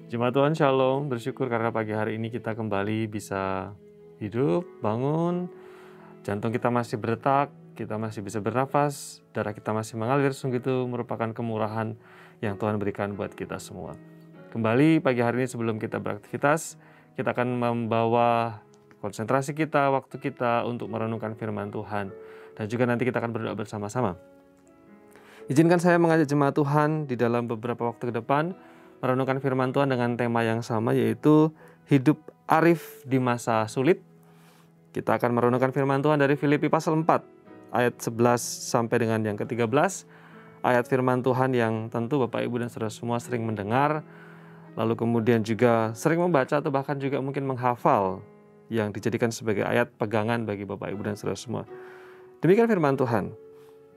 Jemaat Tuhan Shalom, bersyukur karena pagi hari ini kita kembali bisa hidup, bangun, jantung kita masih berdetak, kita masih bisa bernafas, darah kita masih mengalir, sungguh itu merupakan kemurahan yang Tuhan berikan buat kita semua. Kembali pagi hari ini sebelum kita beraktivitas, kita akan membawa konsentrasi kita, waktu kita untuk merenungkan firman Tuhan. Dan juga nanti kita akan berdoa bersama-sama. Izinkan saya mengajak jemaat Tuhan di dalam beberapa waktu ke depan merenungkan firman Tuhan dengan tema yang sama, yaitu hidup arif di masa sulit. Kita akan merenungkan firman Tuhan dari Filipi pasal 4 ayat 11 sampai dengan yang ke-13. Ayat firman Tuhan yang tentu Bapak Ibu dan Saudara semua sering mendengar, lalu kemudian juga sering membaca atau bahkan juga mungkin menghafal, yang dijadikan sebagai ayat pegangan bagi Bapak Ibu dan Saudara semua. Demikian firman Tuhan.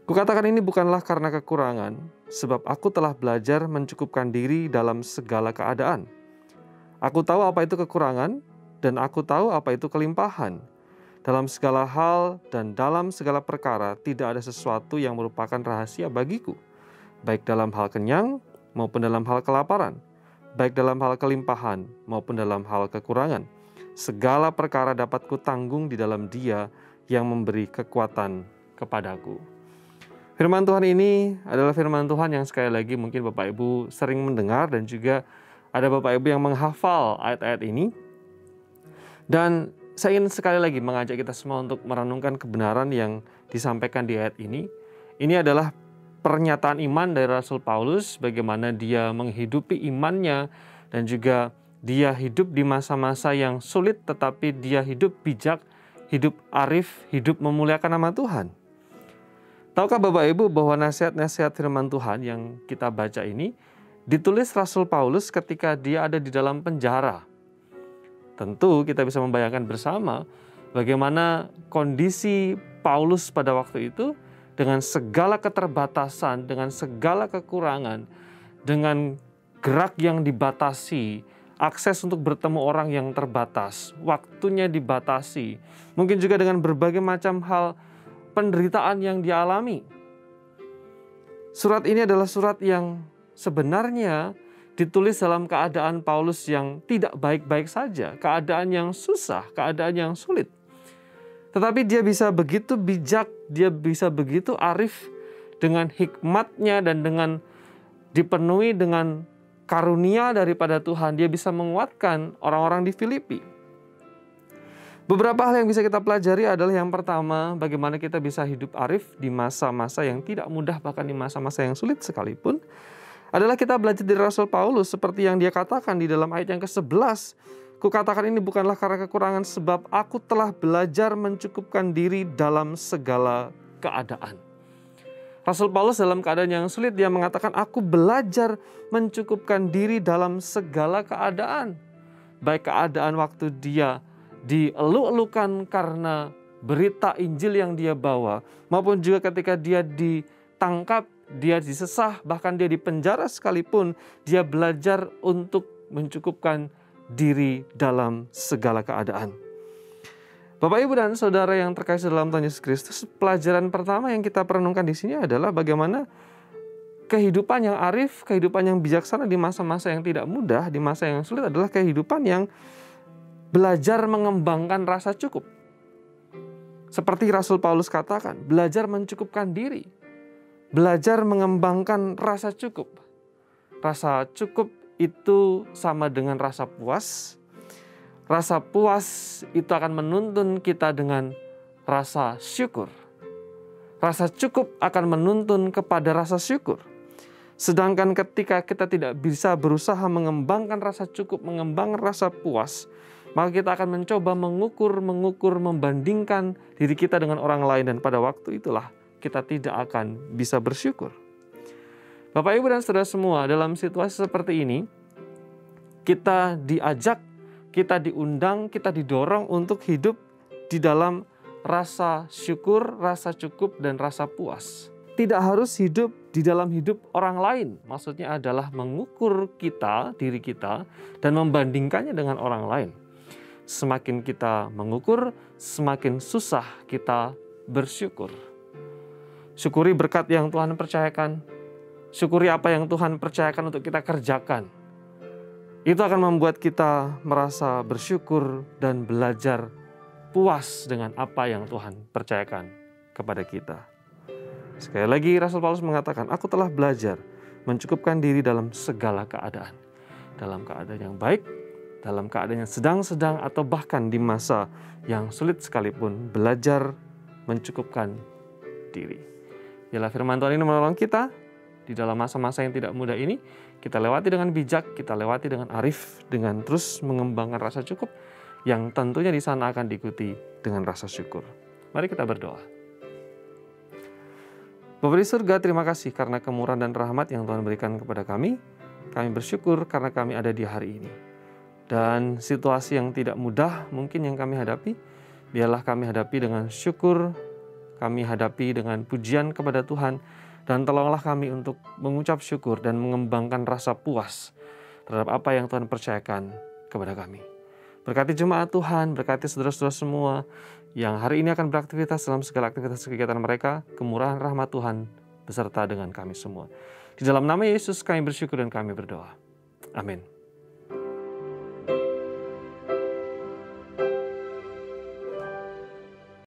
Kukatakan ini bukanlah karena kekurangan, sebab aku telah belajar mencukupkan diri dalam segala keadaan. Aku tahu apa itu kekurangan, dan aku tahu apa itu kelimpahan. Dalam segala hal dan dalam segala perkara tidak ada sesuatu yang merupakan rahasia bagiku, baik dalam hal kenyang maupun dalam hal kelaparan, baik dalam hal kelimpahan maupun dalam hal kekurangan. Segala perkara dapat kutanggung di dalam Dia yang memberi kekuatan kepadaku. Firman Tuhan ini adalah firman Tuhan yang sekali lagi mungkin Bapak Ibu sering mendengar, dan juga ada Bapak Ibu yang menghafal ayat-ayat ini. Dan saya ingin sekali lagi mengajak kita semua untuk merenungkan kebenaran yang disampaikan di ayat ini. Ini adalah pernyataan iman dari Rasul Paulus, bagaimana dia menghidupi imannya, dan juga dia hidup di masa-masa yang sulit, tetapi dia hidup bijak, hidup arif, hidup memuliakan nama Tuhan. Tahukah Bapak Ibu bahwa nasihat-nasihat firman Tuhan yang kita baca ini ditulis Rasul Paulus ketika dia ada di dalam penjara. Tentu kita bisa membayangkan bersama bagaimana kondisi Paulus pada waktu itu dengan segala keterbatasan, dengan segala kekurangan, dengan gerak yang dibatasi, akses untuk bertemu orang yang terbatas, waktunya dibatasi, mungkin juga dengan berbagai macam hal penderitaan yang dialami. Surat ini adalah surat yang sebenarnya ditulis dalam keadaan Paulus yang tidak baik-baik saja, keadaan yang susah, keadaan yang sulit. Tetapi dia bisa begitu bijak, dia bisa begitu arif dengan hikmatnya, dan dengan dipenuhi dengan karunia daripada Tuhan, dia bisa menguatkan orang-orang di Filipi. Beberapa hal yang bisa kita pelajari adalah yang pertama, bagaimana kita bisa hidup arif di masa-masa yang tidak mudah, bahkan di masa-masa yang sulit sekalipun. Adalah kita belajar dari Rasul Paulus seperti yang dia katakan di dalam ayat yang ke-11. Kukatakan ini bukanlah karena kekurangan, sebab aku telah belajar mencukupkan diri dalam segala keadaan. Rasul Paulus dalam keadaan yang sulit, dia mengatakan, aku belajar mencukupkan diri dalam segala keadaan. Baik keadaan waktu dia dieluk-elukan karena berita Injil yang dia bawa, maupun juga ketika dia ditangkap, dia disesah, bahkan dia dipenjara sekalipun, dia belajar untuk mencukupkan diri dalam segala keadaan. Bapak, Ibu, dan Saudara yang terkasih dalam Tuhan Yesus Kristus, pelajaran pertama yang kita perenungkan di sini adalah bagaimana kehidupan yang arif, kehidupan yang bijaksana di masa-masa yang tidak mudah, di masa yang sulit adalah kehidupan yang belajar mengembangkan rasa cukup. Seperti Rasul Paulus katakan, belajar mencukupkan diri. Belajar mengembangkan rasa cukup. Rasa cukup itu sama dengan rasa puas. Rasa puas itu akan menuntun kita dengan rasa syukur. Rasa cukup akan menuntun kepada rasa syukur. Sedangkan ketika kita tidak bisa berusaha mengembangkan rasa cukup, mengembangkan rasa puas, maka kita akan mencoba mengukur, membandingkan diri kita dengan orang lain, dan pada waktu itulah kita tidak akan bisa bersyukur. Bapak, Ibu, dan Saudara semua, dalam situasi seperti ini, kita diajak, kita diundang, kita didorong untuk hidup di dalam rasa syukur, rasa cukup, dan rasa puas. Tidak harus hidup di dalam hidup orang lain. Maksudnya adalah mengukur kita, diri kita, dan membandingkannya dengan orang lain. Semakin kita mengukur, semakin susah kita bersyukur. Syukuri berkat yang Tuhan percayakan. Syukuri apa yang Tuhan percayakan untuk kita kerjakan. Itu akan membuat kita merasa bersyukur dan belajar puas dengan apa yang Tuhan percayakan kepada kita. Sekali lagi Rasul Paulus mengatakan, aku telah belajar mencukupkan diri dalam segala keadaan. Dalam keadaan yang baik, dalam keadaan yang sedang-sedang, atau bahkan di masa yang sulit sekalipun, belajar mencukupkan diri. Biarlah firman Tuhan ini menolong kita di dalam masa-masa yang tidak mudah ini. Kita lewati dengan bijak, kita lewati dengan arif, dengan terus mengembangkan rasa cukup, yang tentunya di sana akan diikuti dengan rasa syukur. Mari kita berdoa. Bapa di surga, terima kasih karena kemurahan dan rahmat yang Tuhan berikan kepada kami. Kami bersyukur karena kami ada di hari ini. Dan situasi yang tidak mudah mungkin yang kami hadapi, biarlah kami hadapi dengan syukur, kami hadapi dengan pujian kepada Tuhan, dan tolonglah kami untuk mengucap syukur dan mengembangkan rasa puas terhadap apa yang Tuhan percayakan kepada kami. Berkati jemaat Tuhan, berkati saudara-saudara semua yang hari ini akan beraktivitas dalam segala aktivitas kegiatan mereka. Kemurahan rahmat Tuhan beserta dengan kami semua. Di dalam nama Yesus kami bersyukur dan kami berdoa. Amin.